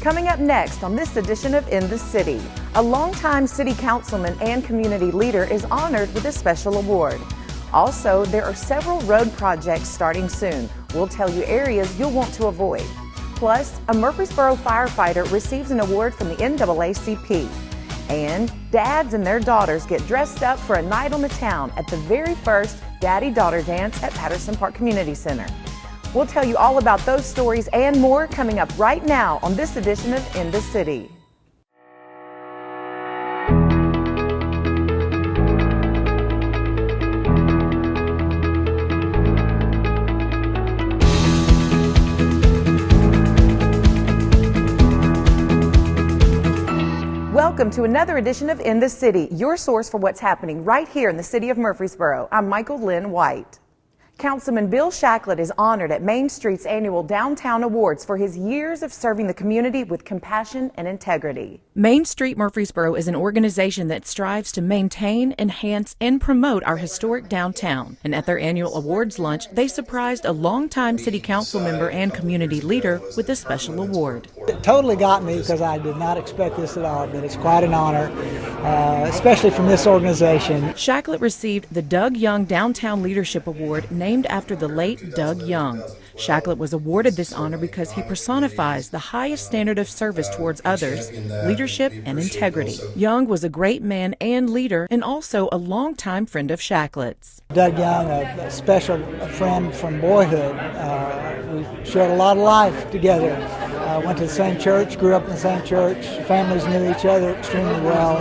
Coming up next on this edition of In the City, a longtime city councilman and community leader is honored with a special award. Also, there are several road projects starting soon. We'll tell you areas you'll want to avoid. Plus, a Murfreesboro firefighter receives an award from the NAACP. And dads and their daughters get dressed up for a night on the town at the very first Daddy-Daughter Dance at Patterson Park Community Center. We'll tell you all about those stories and more coming up right now on this edition of In the City. Welcome to another edition of In the City, your source for what's happening right here in the city of Murfreesboro. I'm Michael Linn White. Councilman Bill Shacklett is honored at Main Street's annual Downtown Awards for his years of serving the community with compassion and integrity. Main Street Murfreesboro is an organization that strives to maintain, enhance, and promote our historic downtown. And at their annual awards lunch, they surprised a longtime city council member and community leader with a special award. It totally got me because I did not expect this at all, but it's quite an honor, especially from this organization. Shacklett received the Doug Young Downtown Leadership Award named after the late Doug Young. Shacklett was awarded this honor because he personifies the highest standard of service towards others, leadership, and integrity. Young was a great man and leader and also a longtime friend of Shacklett's. Doug Young, a special friend from boyhood. We shared a lot of life together. Went to the same church, grew up in the same church. Families knew each other extremely well.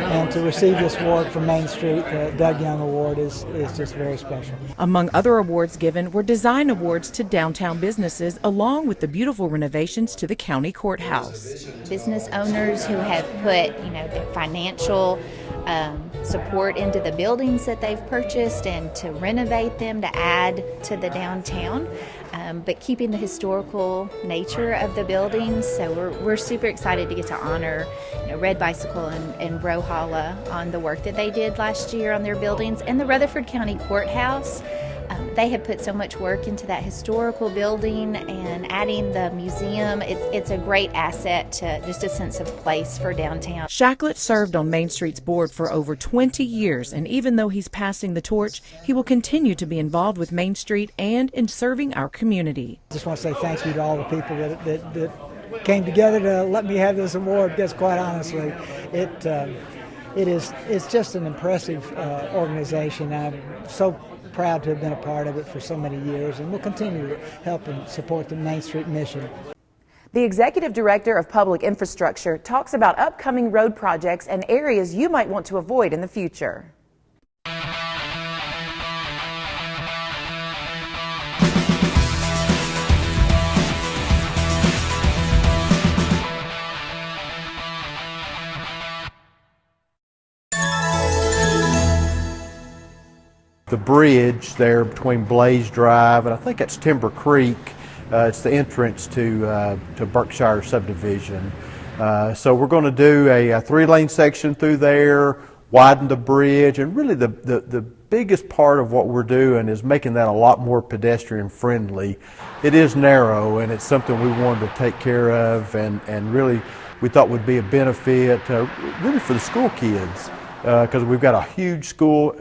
And to receive this award from Main Street, the Doug Young Award, is just very special. Among other awards given were design awards to downtown businesses, along with the beautiful renovations to the county courthouse. Business owners who have put, the financial support into the buildings that they've purchased and to renovate them to add to the downtown, but keeping the historical nature of the buildings. So we're super excited to get to honor Red Bicycle and Brohala on the work that they did last year on their buildings. And the Rutherford County Courthouse, they have put so much work into that historical building, and adding the museum, it's a great asset to just a sense of place for downtown. Shacklett served on Main Street's board for over 20 years, and even though he's passing the torch, he will continue to be involved with Main Street and in serving our community. I just want to say thank you to all the people that came together to let me have this award, because quite honestly, it's just an impressive organization. I'm so proud to have been a part of it for so many years, and we'll continue to help and support the Main Street mission. The Executive Director of Public Infrastructure talks about upcoming road projects and areas you might want to avoid in the future. The bridge there between Blaze Drive and I think that's Timber Creek, it's the entrance to Berkshire subdivision. So we're going to do a 3-lane section through there, widen the bridge, and really the biggest part of what we're doing is making that a lot more pedestrian friendly. It is narrow, and it's something we wanted to take care of, and really we thought would be a benefit really for the school kids. Because we've got a huge school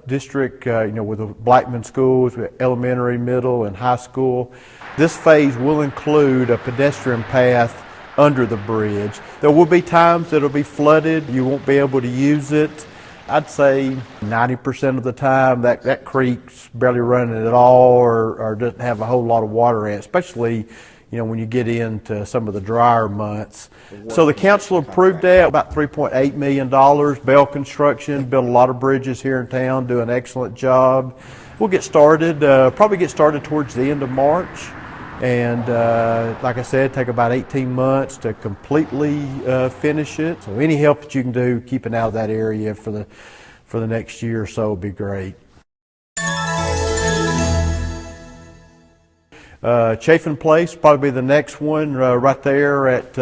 district, with the Blackman schools, with elementary, middle, and high school. This phase will include a pedestrian path under the bridge. There will be times that it'll be flooded. You won't be able to use it. I'd say 90% of the time that creek's barely running at all, or doesn't have a whole lot of water in it, especially when you get into some of the drier months. So the council approved that, about $3.8 million. Bell Construction built a lot of bridges here in town, do an excellent job. We'll get started, probably get started towards the end of March. And like I said, take about 18 months to completely finish it. So any help that you can do keeping out of that area for the next year or so would be great. Chafin Place, probably the next one, right there at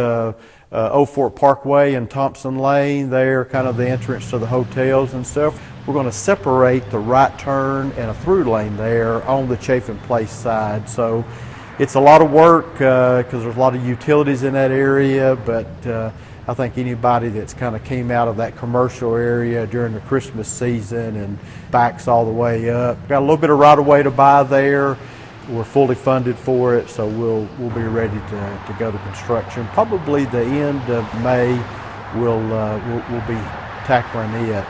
Old Fort Parkway and Thompson Lane. There, kind of the entrance to the hotels and stuff. We're going to separate the right turn and a through lane there on the Chafin Place side. So It's a lot of work because there's a lot of utilities in that area, but I think anybody that's kind of came out of that commercial area during the Christmas season and backs all the way up. Got a little bit of right-of-way to buy there. We're fully funded for it, so we'll be ready to go to construction. Probably the end of May, we'll be tackling it.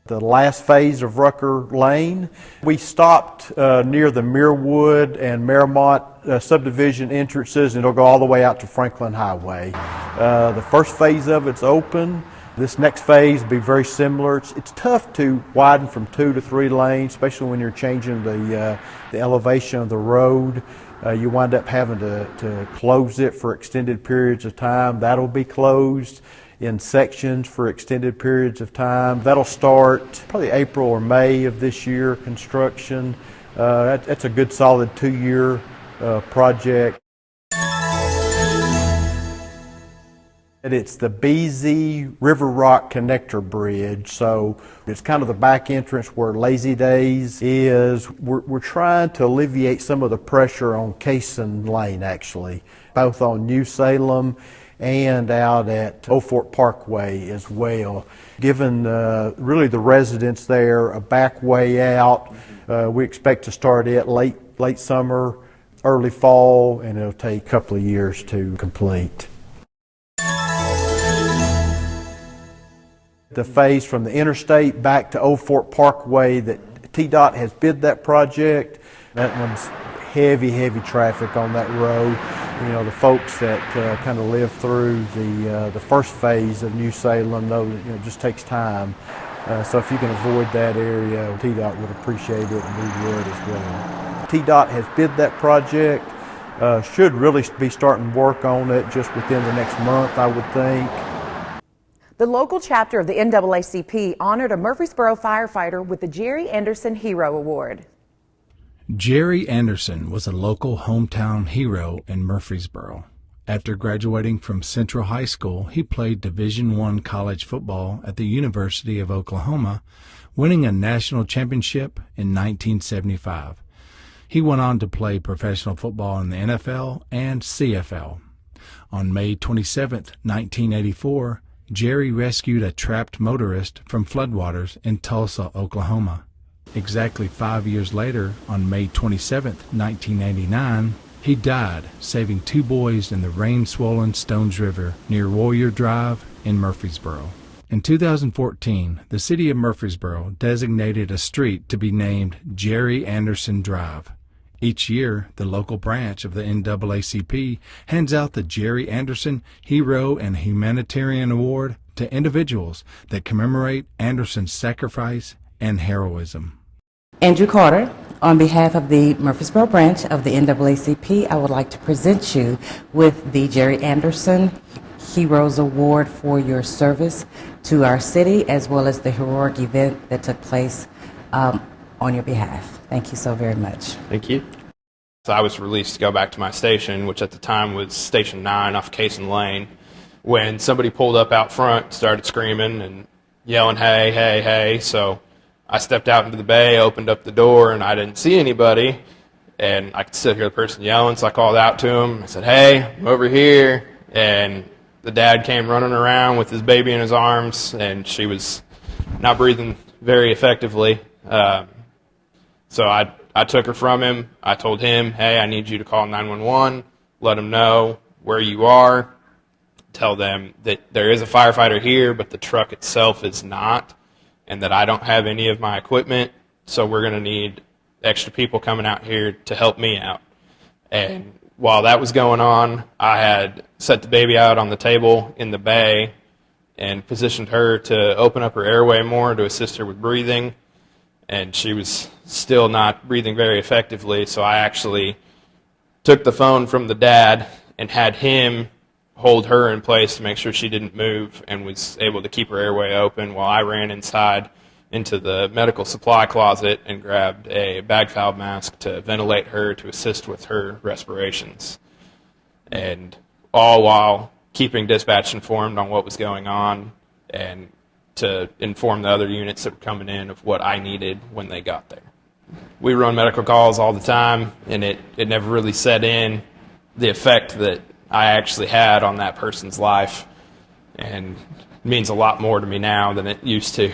The last phase of Rucker Lane, we stopped near the Muirwood and Merrimont subdivision entrances, and it'll go all the way out to Franklin Highway. The first phase of it's open. This next phase will be very similar. It's tough to widen from 2 to 3 lanes, especially when you're changing the elevation of the road. You wind up having to close it for extended periods of time. That'll be closed in sections for extended periods of time. That'll start probably April or May of this year, construction. That's a good solid 2-year project. And it's the BZ River Rock Connector Bridge, so it's kind of the back entrance where Lazy Days is. We're trying to alleviate some of the pressure on Cason Lane, actually, both on New Salem and out at Old Fort Parkway as well. Given really the residents there a back way out, we expect to start it late summer, early fall, and it'll take a couple of years to complete. The phase from the interstate back to Old Fort Parkway, that TDOT has bid that project. That one's heavy traffic on that road. You know, the folks that kind of live through the first phase of New Salem know that, it just takes time. So if you can avoid that area, TDOT would appreciate it, and we would as well. TDOT has bid that project. Should really be starting work on it just within the next month, I would think. The local chapter of the NAACP honored a Murfreesboro firefighter with the Jerry Anderson Hero Award. Jerry Anderson was a local hometown hero in Murfreesboro. After graduating from Central High School, he played Division I college football at the University of Oklahoma, winning a national championship in 1975. He went on to play professional football in the NFL and CFL. On May 27, 1984, Jerry rescued a trapped motorist from floodwaters in Tulsa, Oklahoma. Exactly 5 years later, on May 27, 1989, he died, saving 2 boys in the rain-swollen Stones River near Warrior Drive in Murfreesboro. In 2014, the city of Murfreesboro designated a street to be named Jerry Anderson Drive. Each year, the local branch of the NAACP hands out the Jerry Anderson Hero and Humanitarian Award to individuals that commemorate Anderson's sacrifice and heroism. Andrew Carter, on behalf of the Murfreesboro branch of the NAACP, I would like to present you with the Jerry Anderson Heroes Award for your service to our city, as well as the heroic event that took place on your behalf. Thank you so very much. Thank you. So I was released to go back to my station, which at the time was Station 9 off Cason Lane, when somebody pulled up out front, started screaming and yelling, "Hey, hey, hey." So I stepped out into the bay, opened up the door, and I didn't see anybody. And I could still hear the person yelling, so I called out to him. I said, "Hey, I'm over here." And the dad came running around with his baby in his arms, and she was not breathing very effectively. So I took her from him. I told him, "Hey, I need you to call 911, let them know where you are, tell them that there is a firefighter here, but the truck itself is not, and that I don't have any of my equipment, so we're going to need extra people coming out here to help me out." And while that was going on, I had set the baby out on the table in the bay and positioned her to open up her airway more to assist her with breathing. And she was still not breathing very effectively, so I actually took the phone from the dad and had him hold her in place to make sure she didn't move, and was able to keep her airway open while I ran inside into the medical supply closet and grabbed a bag valve mask to ventilate her to assist with her respirations. And all while keeping dispatch informed on what was going on, and to inform the other units that were coming in of what I needed when they got there. we run medical calls all the time, and it never really set in the effect that I actually had on that person's life, and it means a lot more to me now than it used to.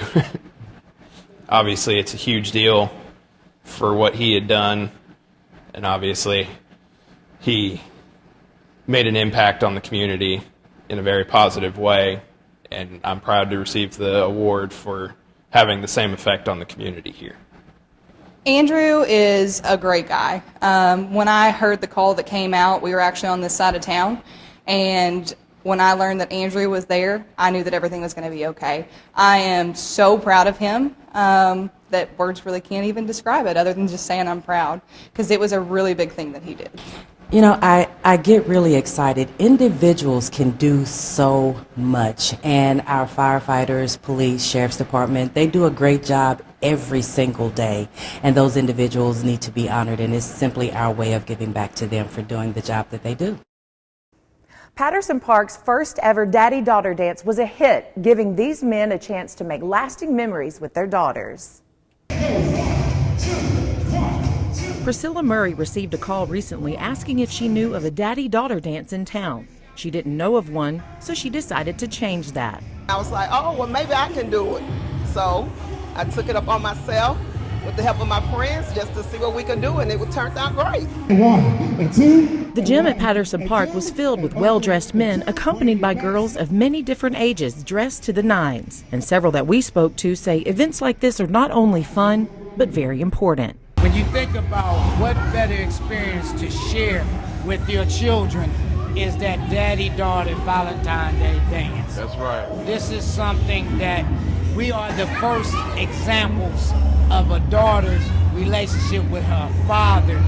Obviously, it's a huge deal for what he had done, and obviously he made an impact on the community in a very positive way, and I'm proud to receive the award for having the same effect on the community here. Andrew is a great guy. When I heard the call that came out, we were actually on this side of town, and when I learned that Andrew was there, I knew that everything was going to be okay. I am so proud of him that words really can't even describe it other than just saying I'm proud, because it was a really big thing that he did. You know, I get really excited. Individuals can do so much, and our firefighters, police, sheriff's department, they do a great job every single day, and those individuals need to be honored, and it's simply our way of giving back to them for doing the job that they do. Patterson Park's first ever daddy-daughter dance was a hit, giving these men a chance to make lasting memories with their daughters. Priscilla Murray received a call recently asking if she knew of a daddy-daughter dance in town. She didn't know of one, so she decided to change that. I was like, oh, well, maybe I can do it. So I took it up on myself with the help of my friends just to see what we could do, and it turned out great. 1 and 2. The gym at Patterson Park was filled with well-dressed men accompanied by girls of many different ages dressed to the nines. And several that we spoke to say events like this are not only fun, but very important. When you think about what better experience to share with your children is that daddy-daughter Valentine's Day dance. That's right. This is something that we are the first examples of a daughter's relationship with her father.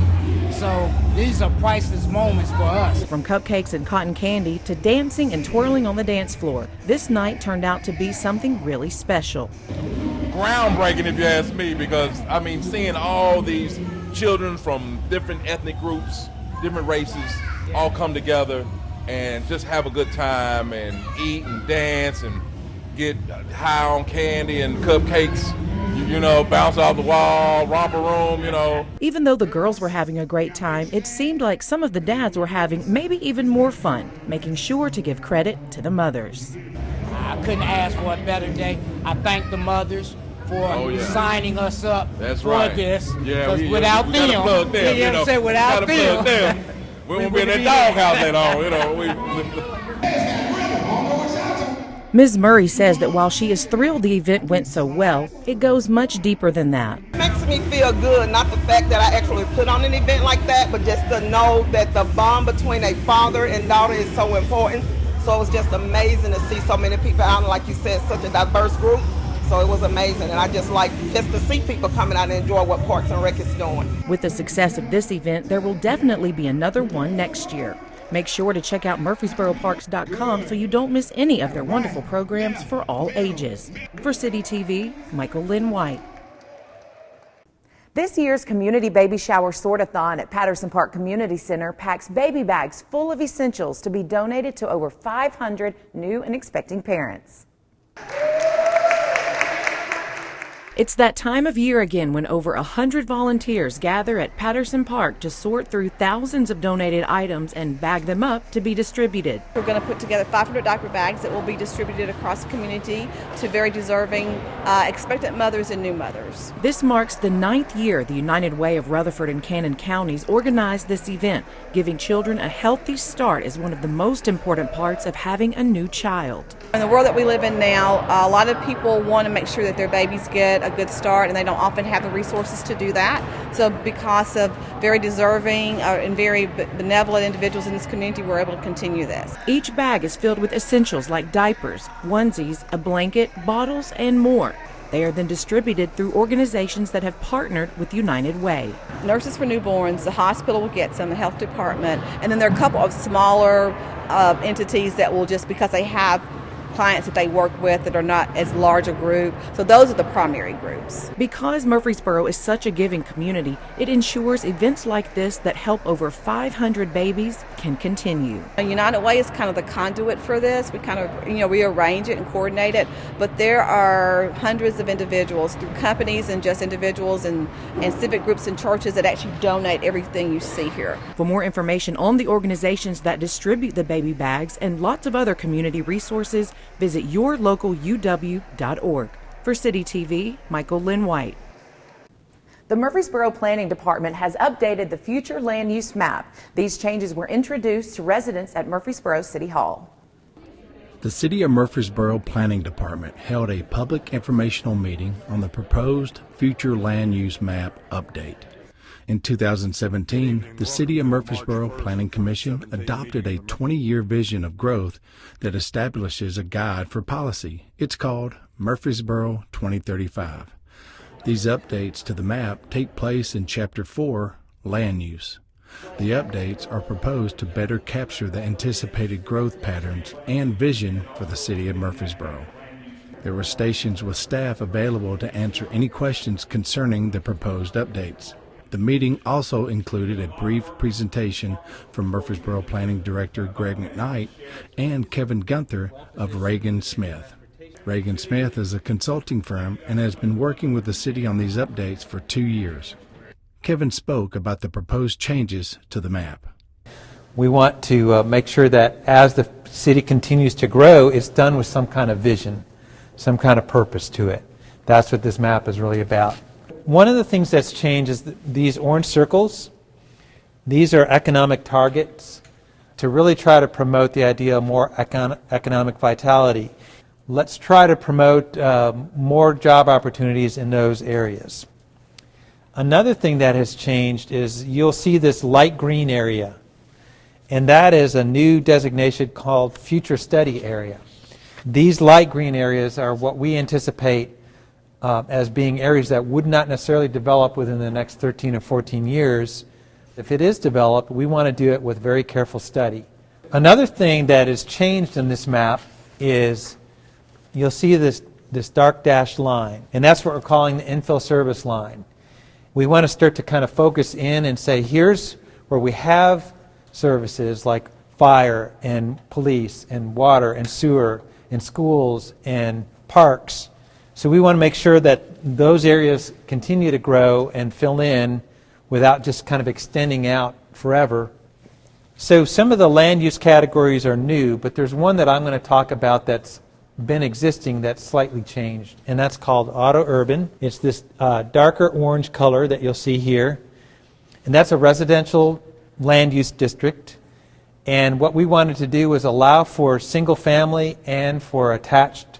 So these are priceless moments for us. From cupcakes and cotton candy to dancing and twirling on the dance floor, this night turned out to be something really special. Groundbreaking, if you ask me, because I mean, seeing all these children from different ethnic groups, different races, all come together and just have a good time and eat and dance and get high on candy and cupcakes, you know, bounce off the wall, romper room, you know. Even though the girls were having a great time, it seemed like some of the dads were having maybe even more fun, making sure to give credit to the mothers. I couldn't ask for a better day. I thank the mothers for signing us up for this. Yeah, without them, you know, without them, we won't be in that doghouse that long, you know. Ms. Murray says that while she is thrilled the event went so well, it goes much deeper than that. It makes me feel good, not the fact that I actually put on an event like that, but just to know that the bond between a father and daughter is so important. So it was just amazing to see so many people out, and like you said, such a diverse group. So it was amazing, and I just like just to see people coming out and enjoy what Parks and Rec is doing. With the success of this event, there will definitely be another one next year. Make sure to check out MurfreesboroParks.com so you don't miss any of their wonderful programs for all ages. For CityTV, Michael Linn White. This year's Community Baby Shower Sort-a-thon at Patterson Park Community Center packs baby bags full of essentials to be donated to over 500 new and expecting parents. It's that time of year again when over 100 volunteers gather at Patterson Park to sort through thousands of donated items and bag them up to be distributed. We're going to put together 500 diaper bags that will be distributed across the community to very deserving expectant mothers and new mothers. This marks the 9th year the United Way of Rutherford and Cannon counties organized this event. Giving children a healthy start is one of the most important parts of having a new child. In the world that we live in now, a lot of people want to make sure that their babies get a good start, and they don't often have the resources to do that. So because of very deserving and very benevolent individuals in this community, we're able to continue this. Each bag is filled with essentials like diapers, onesies, a blanket, bottles, and more. They are then distributed through organizations that have partnered with United Way. Nurses for Newborns, the hospital will get some, the health department, and then there are a couple of smaller entities that will just, because they have clients that they work with that are not as large a group. So those are the primary groups. Because Murfreesboro is such a giving community, it ensures events like this that help over 500 babies can continue. United Way is kind of the conduit for this. We kind of, we arrange it and coordinate it, but there are hundreds of individuals through companies and just individuals and civic groups and churches that actually donate everything you see here. For more information on the organizations that distribute the baby bags and lots of other community resources, visit yourlocaluw.org. For CityTV, Michael Linn White. The Murfreesboro Planning Department has updated the future land use map. These changes were introduced to residents at Murfreesboro City Hall. The City of Murfreesboro Planning Department held a public informational meeting on the proposed future land use map update. In 2017, the City of Murfreesboro Planning Commission adopted a 20-year vision of growth that establishes a guide for policy. It's called Murfreesboro 2035. These updates to the map take place in Chapter 4, Land Use. The updates are proposed to better capture the anticipated growth patterns and vision for the City of Murfreesboro. There were stations with staff available to answer any questions concerning the proposed updates. The meeting also included a brief presentation from Murfreesboro Planning Director Greg McKnight and Kevin Gunther of Reagan Smith. Reagan Smith is a consulting firm and has been working with the city on these updates for 2 years. Kevin spoke about the proposed changes to the map. We want to make sure that as the city continues to grow, it's done with some kind of vision, some kind of purpose to it. That's what this map is really about. One of the things that's changed is these orange circles. These are economic targets to really try to promote the idea of more economic vitality. Let's try to promote more job opportunities in those areas. Another thing that has changed is you'll see this light green area, and that is a new designation called Future Study Area. These light green areas are what we anticipate as being areas that would not necessarily develop within the next 13 or 14 years. If it is developed, we want to do it with very careful study. Another thing that is changed in this map is you'll see this dark dashed line, and that's what we're calling the infill service line. We want to start to kind of focus in and say, here's where we have services like fire and police and water and sewer and schools and parks. So we want to make sure that those areas continue to grow and fill in without just kind of extending out forever. So some of the land use categories are new, but there's one that I'm going to talk about that's been existing that's slightly changed, and that's called auto-urban. It's this darker orange color that you'll see here, and that's a residential land use district. And what we wanted to do was allow for single family and for attached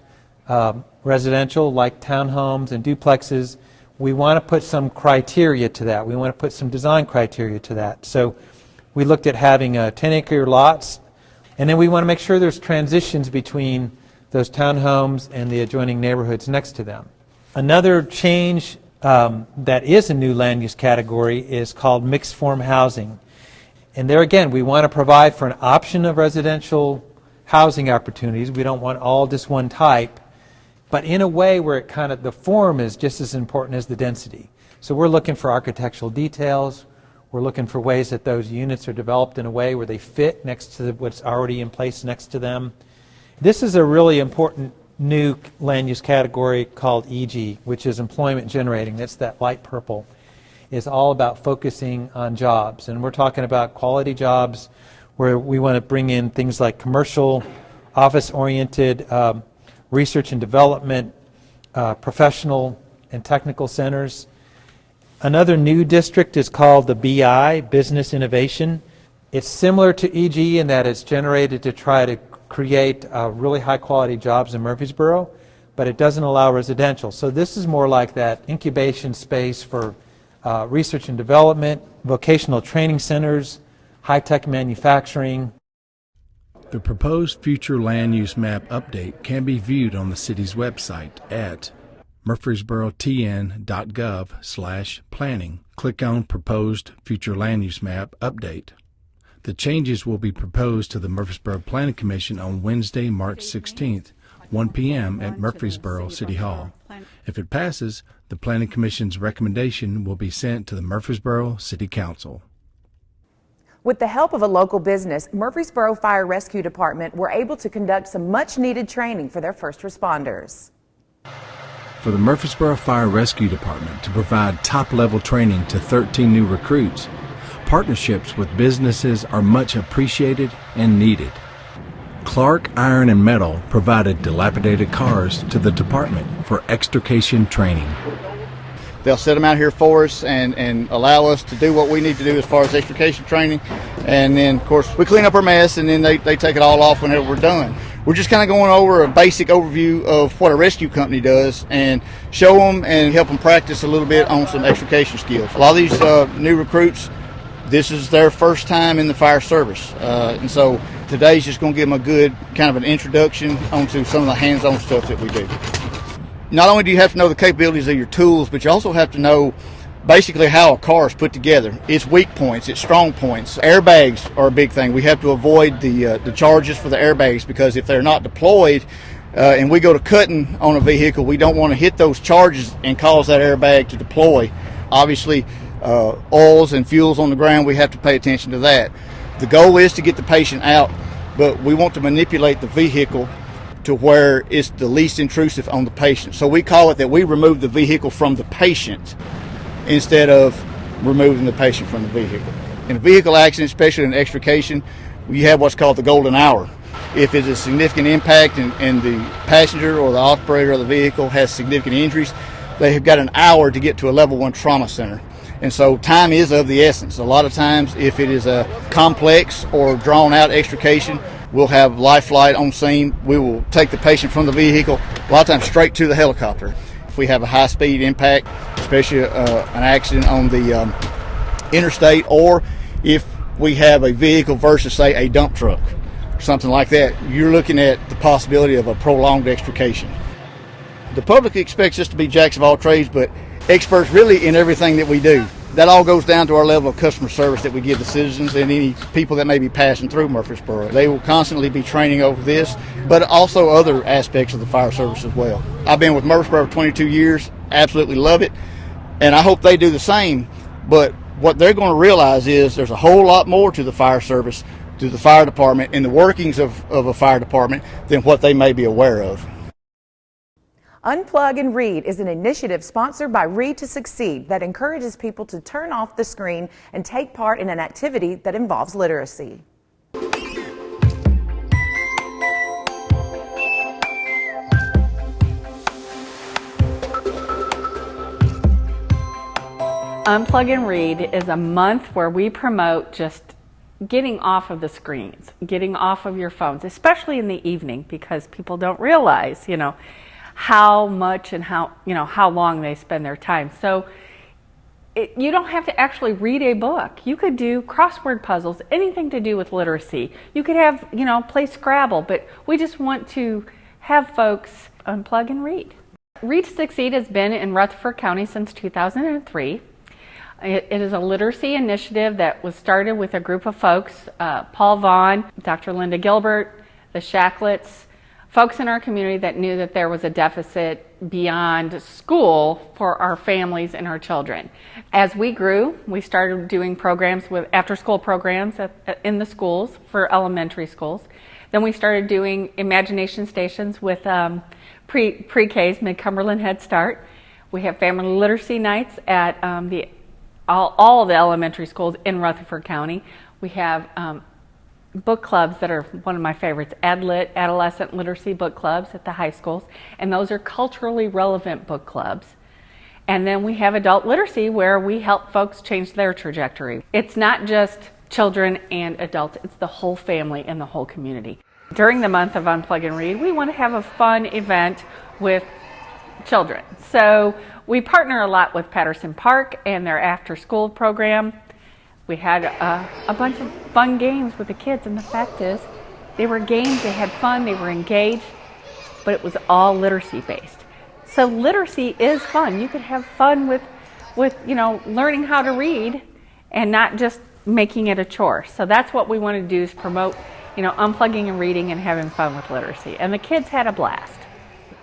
residential like townhomes and duplexes. We want to put some criteria to that. We want to put some design criteria to that. So we looked at having 10-acre lots, and then we want to make sure there's transitions between those townhomes and the adjoining neighborhoods next to them. Another change that is a new land use category is called mixed form housing. And there again, we want to provide for an option of residential housing opportunities. We don't want all just one type, but in a way where it kind of, the form is just as important as the density. So we're looking for architectural details. We're looking for ways that those units are developed in a way where they fit next to what's already in place next to them. This is a really important new land use category called EG, which is employment generating. That's that light purple. It's all about focusing on jobs. And we're talking about quality jobs where we want to bring in things like commercial, office-oriented, research and development, professional and technical centers. Another new district is called the BI, Business Innovation. It's similar to EG in that it's generated to try to create really high-quality jobs in Murfreesboro, but it doesn't allow residential. So this is more like that incubation space for research and development, vocational training centers, high-tech manufacturing. The proposed future land use map update can be viewed on the city's website at murfreesborotn.gov/planning. Click on Proposed Future Land Use Map Update. The changes will be proposed to the Murfreesboro Planning Commission on Wednesday, March 16th. 1 p.m. at Murfreesboro City Hall. If it passes, the Planning Commission's recommendation will be sent to the Murfreesboro City Council. With the help of a local business, Murfreesboro Fire Rescue Department were able to conduct some much-needed training for their first responders. For the Murfreesboro Fire Rescue Department to provide top-level training to 13 new recruits, partnerships with businesses are much appreciated and needed. Clark Iron and Metal provided dilapidated cars to the department for extrication training. They'll set them out here for us and allow us to do what we need to do as far as extrication training. And then, of course, we clean up our mess, and then they take it all off whenever we're done. We're just kind of going over a basic overview of what a rescue company does and show them and help them practice a little bit on some extrication skills. A lot of these new recruits, this is their first time in the fire service. And so today's just going to give them a good kind of an introduction onto some of the hands-on stuff that we do. Not only do you have to know the capabilities of your tools, but you also have to know basically how a car is put together. Its weak points, its strong points. Airbags are a big thing. We have to avoid the charges for the airbags, because if they're not deployed and we go to cutting on a vehicle, we don't want to hit those charges and cause that airbag to deploy. Obviously, oils and fuels on the ground, we have to pay attention to that. The goal is to get the patient out, but we want to manipulate the vehicle to where it's the least intrusive on the patient. So we call it that we remove the vehicle from the patient instead of removing the patient from the vehicle. In a vehicle accident, especially in extrication, you have what's called the golden hour. If it's a significant impact and the passenger or the operator of the vehicle has significant injuries, they have got an hour to get to a level 1 trauma center. And so time is of the essence. A lot of times, if it is a complex or drawn out extrication, we'll have life flight on scene. We will take the patient from the vehicle, a lot of times straight to the helicopter. If we have a high speed impact, especially an accident on the interstate, or if we have a vehicle versus, say, a dump truck, something like that, you're looking at the possibility of a prolonged extrication. The public expects us to be jacks of all trades, but experts really in everything that we do. That all goes down to our level of customer service that we give the citizens and any people that may be passing through Murfreesboro. They will constantly be training over this, but also other aspects of the fire service as well. I've been with Murfreesboro for 22 years, absolutely love it, and I hope they do the same. But what they're going to realize is there's a whole lot more to the fire service, to the fire department, and the workings of a fire department than what they may be aware of. Unplug and Read is an initiative sponsored by Read to Succeed that encourages people to turn off the screen and take part in an activity that involves literacy. Unplug and Read is a month where we promote just getting off of the screens, getting off of your phones, especially in the evening, because people don't realize, how much and how long they spend their time. So you don't have to actually read a book. You could do crossword puzzles, anything to do with literacy. You could have, play Scrabble, but we just want to have folks unplug and read. Read to Succeed has been in Rutherford County since 2003. It is a literacy initiative that was started with a group of folks, Paul Vaughn, Dr. Linda Gilbert, the Shackletts, folks in our community that knew that there was a deficit beyond school for our families and our children. As we grew, we started doing programs with after-school programs in the schools for elementary schools. Then we started doing imagination stations with pre-Ks, Mid-Cumberland Head Start. We have family literacy nights at all of the elementary schools in Rutherford County. We have book clubs that are one of my favorites, AdLit, Adolescent Literacy Book Clubs at the high schools, and those are culturally relevant book clubs. And then we have adult literacy where we help folks change their trajectory. It's not just children and adults, it's the whole family and the whole community. During the month of Unplug and Read, we want to have a fun event with children. So we partner a lot with Patterson Park and their after-school program. We had a bunch of fun games with the kids, and the fact is, they were games, they had fun, they were engaged, but it was all literacy-based. So literacy is fun. You could have fun with learning how to read and not just making it a chore. So that's what we want to do, is promote unplugging and reading and having fun with literacy. And the kids had a blast.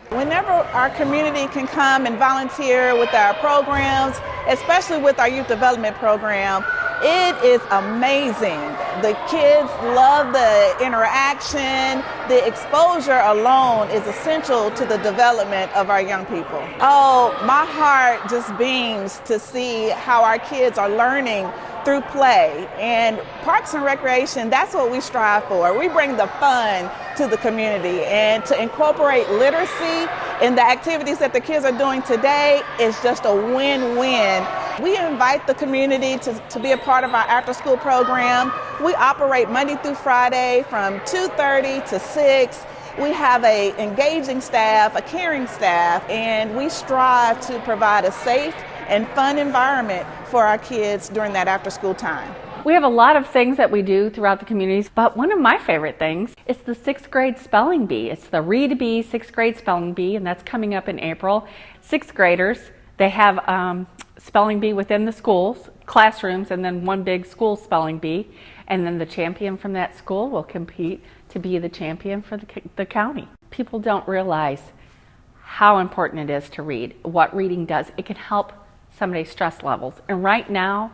Whenever our community can come and volunteer with our programs, especially with our youth development program, it is amazing. The kids love the interaction. The exposure alone is essential to the development of our young people. Oh, my heart just beams to see how our kids are learning through play. And Parks and Recreation, that's what we strive for. We bring the fun to the community, and to incorporate literacy in the activities that the kids are doing today is just a win-win. We invite the community to be a part of our after-school program. We operate Monday through Friday from 2:30 to 6. We have an engaging staff, a caring staff, and we strive to provide a safe and fun environment for our kids during that after-school time. We have a lot of things that we do throughout the communities, but one of my favorite things is the 6th grade spelling bee. It's the Read Bee 6th grade spelling bee, and that's coming up in April. 6th graders, they have spelling bee within the schools, classrooms, and then one big school spelling bee. And then the champion from that school will compete to be the champion for the county. People don't realize how important it is to read, what reading does. It can help somebody's stress levels. And right now,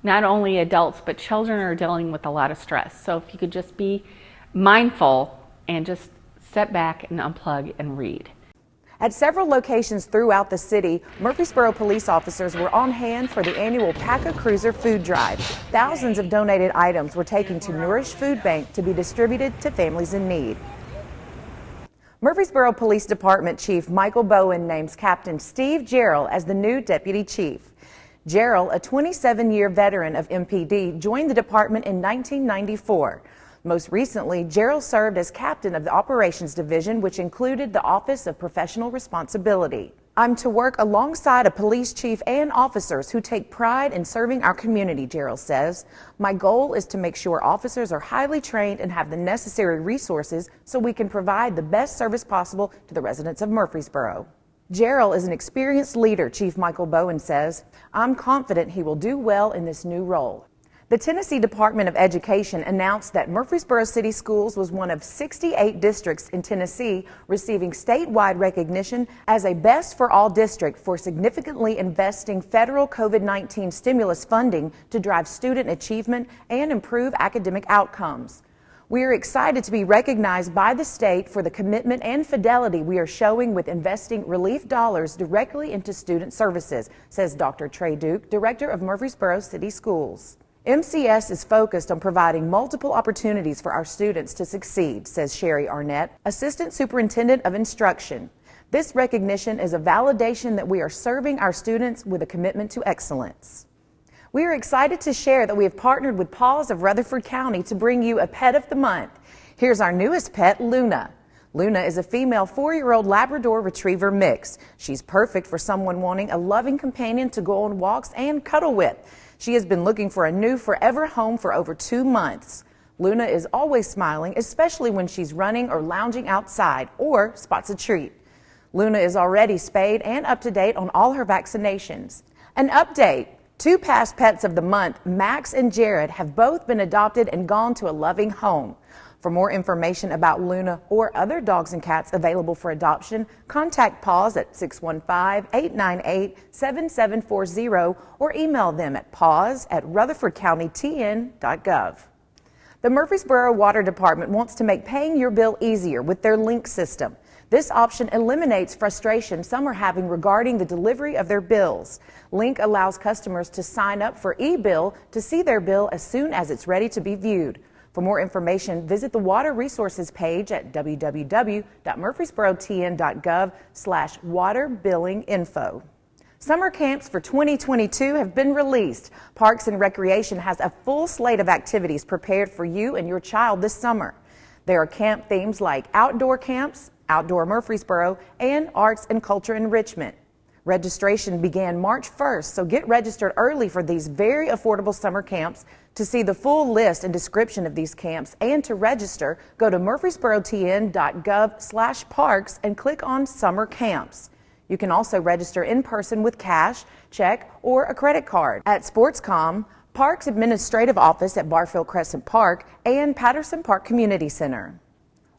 not only adults, but children are dealing with a lot of stress. So if you could just be mindful and just step back and unplug and read. At several locations throughout the city, Murfreesboro police officers were on hand for the annual Pack a Cruiser food drive. Thousands of donated items were taken to Nourish Food Bank to be distributed to families in need. Murfreesboro Police Department Chief Michael Bowen names Captain Steve Jarrell as the new deputy chief. Jarrell, a 27-year veteran of MPD, joined the department in 1994. Most recently, Jarrell served as captain of the Operations Division, which included the Office of Professional Responsibility. I'm to work alongside a police chief and officers who take pride in serving our community, Jarrell says. My goal is to make sure officers are highly trained and have the necessary resources so we can provide the best service possible to the residents of Murfreesboro. Jarrell is an experienced leader, Chief Michael Bowen says. I'm confident he will do well in this new role. The Tennessee Department of Education announced that Murfreesboro City Schools was one of 68 districts in Tennessee receiving statewide recognition as a Best for All district for significantly investing federal COVID-19 stimulus funding to drive student achievement and improve academic outcomes. We are excited to be recognized by the state for the commitment and fidelity we are showing with investing relief dollars directly into student services, says Dr. Trey Duke, Director of Murfreesboro City Schools. MCS is focused on providing multiple opportunities for our students to succeed, says Sherry Arnett, Assistant Superintendent of Instruction. This recognition is a validation that we are serving our students with a commitment to excellence. We are excited to share that we have partnered with Paws of Rutherford County to bring you a Pet of the Month. Here's our newest pet, Luna. Luna is a female 4-year-old Labrador Retriever mix. She's perfect for someone wanting a loving companion to go on walks and cuddle with. She has been looking for a new forever home for over 2 months. Luna is always smiling, especially when she's running or lounging outside or spots a treat. Luna is already spayed and up to date on all her vaccinations. An update. 2 past pets of the month, Max and Jared, have both been adopted and gone to a loving home. For more information about Luna or other dogs and cats available for adoption, contact Paws at 615-898-7740 or email them at paws@rutherfordcountytn.gov. The Murfreesboro Water Department wants to make paying your bill easier with their Link system. This option eliminates frustration some are having regarding the delivery of their bills. Link allows customers to sign up for e-bill to see their bill as soon as it's ready to be viewed. For more information, visit the Water Resources page at www.murfreesborotn.gov/waterbillinginfo. Summer camps for 2022 have been released. Parks and Recreation has a full slate of activities prepared for you and your child this summer. There are camp themes like outdoor camps, Outdoor Murfreesboro, and Arts and Culture Enrichment. Registration began March 1st, so get registered early for these very affordable summer camps. To see the full list and description of these camps and to register, go to murfreesborotn.gov/parks and click on Summer Camps. You can also register in person with cash, check, or a credit card. At Sportscom, Parks Administrative Office at Barfield Crescent Park, and Patterson Park Community Center.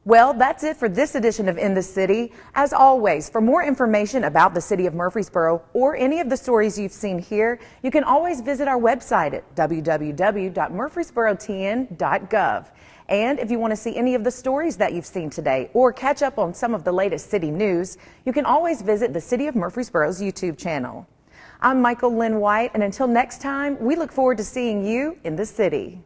Well, that's it for this edition of In the City. As always, for more information about the City of Murfreesboro or any of the stories you've seen here, you can always visit our website at www.murfreesborotn.gov. And if you want to see any of the stories that you've seen today or catch up on some of the latest city news, you can always visit the City of Murfreesboro's YouTube channel. I'm Michael Linn White, and until next time, we look forward to seeing you in the city.